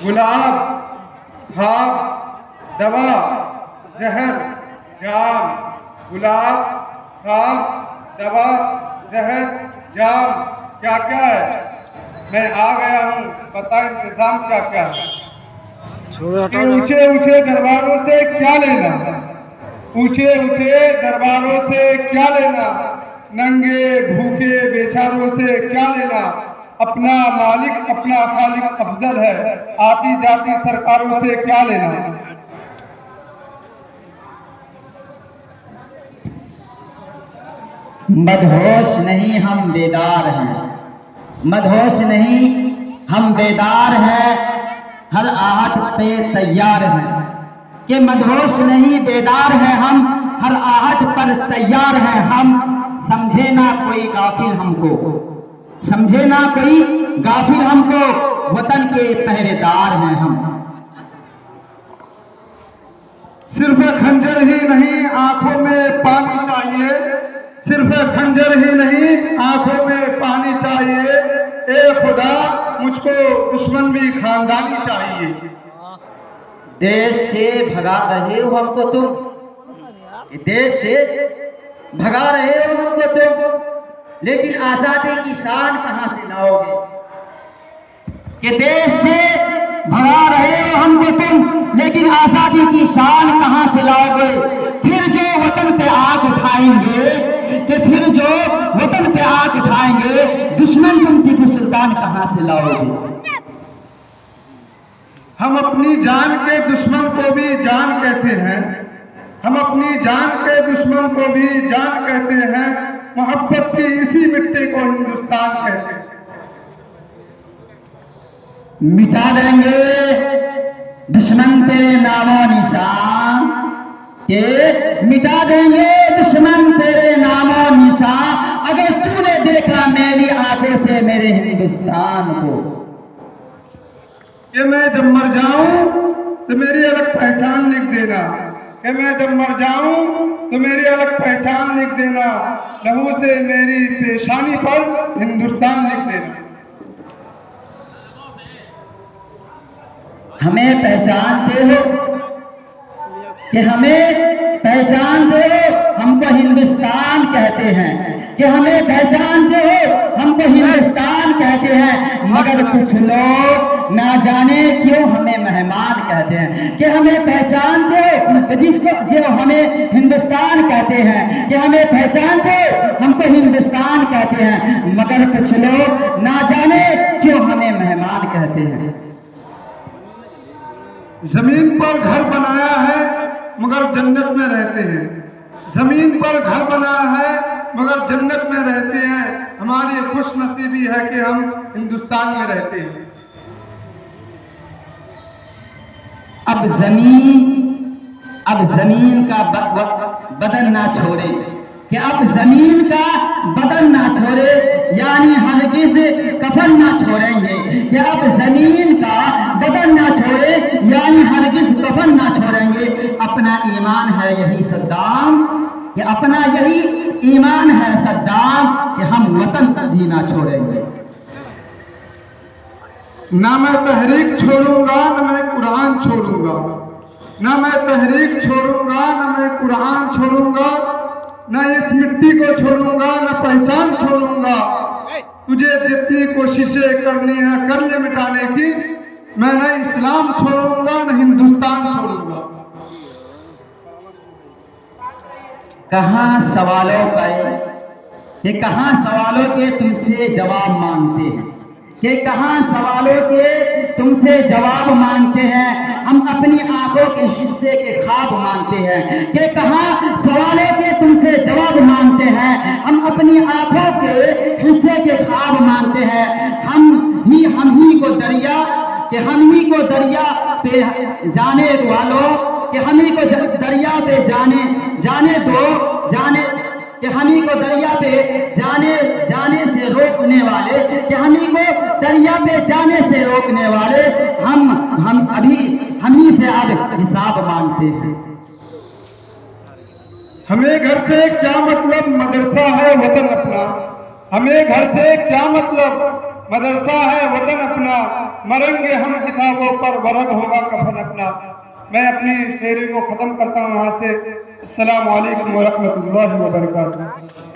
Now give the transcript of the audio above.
गुलाब, खाब, दवा, जहर, जाम। गुलाब, खाब, दवा, जहर, जाम। क्या क्या है? मैं आ गया हूँ, बता इंतजाम क्या क्या है। ऊंचे ऊंचे दरबारों से क्या लेना, ऊंचे ऊंचे दरबारों से क्या लेना, नंगे भूखे बेचारों से क्या लेना। अपना मालिक अपना खालिक अफजल है, आती जाती सरकारों से क्या लेना। मदहोश नहीं हम बेदार हैं, मदहोश नहीं हम बेदार हैं, हर आहट पे तैयार हैं। कि मदहोश नहीं बेदार हैं हम, हर आहट पर तैयार हैं हम। समझे ना कोई गाफिल हमको, समझे ना कोई गाफिल हमको, वतन के पहरेदार हैं हम। सिर्फ खंजर ही नहीं आंखों में पानी चाहिए, सिर्फ खंजर ही नहीं आंखों में पानी चाहिए। ए खुदा मुझको दुश्मन भी खानदानी चाहिए। देश से भगा रहे हो हमको तुम, देश से भगा रहे हो हमको तुम, लेकिन आजादी की शान कहां से लाओगे। कि देश से भगा रहे हो हमको तुम, लेकिन आजादी की शान कहां से लाओगे। फिर जो वतन पे आग उठाएंगे, कि फिर जो वतन पे आग उठाएंगे, दुश्मन तुम टीपू सुल्तान कहां से लाओगे। हम अपनी जान के दुश्मन को भी जान कहते हैं, हम अपनी जान के दुश्मन को भी जान कहते हैं। मोहब्बत की इसी मिट्टी को हिंदुस्तान कहते हैं। मिटा देंगे दुश्मन तेरे नामो निशान, के मिटा देंगे दुश्मन तेरे नामो निशान। अगर तूने देखा मेरी आंखों से मेरे हिंदुस्तान को। कि मैं जब मर जाऊं तो मेरी अलग पहचान लिख देना, कि मैं जब मर जाऊं तो मेरी अलग पहचान लिख देना। लहू से मेरी पेशानी पर हिंदुस्तान लिख देना। हमें पहचानते हो, कि हमें पहचानते हो, हमको हिंदुस्तान कहते हैं। कि हमें पहचानते हो, हमको हिंदुस्तान कहते हैं। मगर कुछ लोग ना जाने क्यों हमें मेहमान कहते हैं। कि हमें पहचानते हो, जिसको जो हमें हिंदुस्तान कहते हैं, कि हमें पहचानते हो, हमको हिंदुस्तान कहते हैं। मगर कुछ लोग ना जाने क्यों हमें मेहमान कहते हैं। जमीन पर घर बनाया है मगर जन्नत में रहते हैं, जमीन पर घर बनाया है मगर जन्नत में रहते हैं। हमारी खुशनसीबी है कि हम हिंदुस्तान में रहते हैं। अब जमीन का बदन ना छोड़े, कि अब जमीन का बदन ना छोड़े, यानी हरगिज़ कफन ना छोड़ेंगे। कि अब जमीन का बदन ना छोड़े, यानी हरगिज़ कफन ना छोड़ेंगे। अपना ईमान है यही सद्दाम, कि अपना यही ईमान है सद्दाम, कि हम वतन कभी ना छोड़ेंगे। ना मैं तहरीक छोड़ूंगा ना मैं कुरान छोड़ूंगा, ना मैं तहरीक छोड़ूंगा ना मैं कुरान छोड़ूंगा, ना इस मिट्टी को छोड़ूंगा ना पहचान छोड़ूंगा। तुझे जितनी कोशिशें करनी है कर ले मिटाने की, मैं न इस्लाम छोड़ूंगा न हिंदुस्तान छोड़ूंगा। कहाँ सवालों पर, कि कहाँ सवालों के तुमसे जवाब मांगते हैं, कि कहाँ सवालों के तुमसे जवाब मांगते हैं। हम अपनी आंखों के हिस्से के ख्वाब मांगते हैं, कि कहाँ सवालों के तुमसे जवाब मांगते हैं। हम अपनी आंखों के हिस्से के ख्वाब मांगते हैं। हम ही को दरिया, कि हम ही को दरिया पे जाने वालों, कि हम ही को दरिया पे जाने दो, कि हम ही को दरिया पे जाने से रोकने वाले, कि हम ही को दरिया पे जाने से रोकने वाले। हम ही से अब हिसाब मांगते हैं। हमें घर से क्या मतलब मदरसा है वतन अपना, हमें घर से क्या मतलब मदरसा है वतन अपना, मरेंगे हम किताबों पर, वरद होगा कफन अपना। मैं अपनी शेरी को ख़त्म करता हूँ यहाँ से। अस्सलामु अलैकुम व रहमतुल्लाहि व बरकातुहू।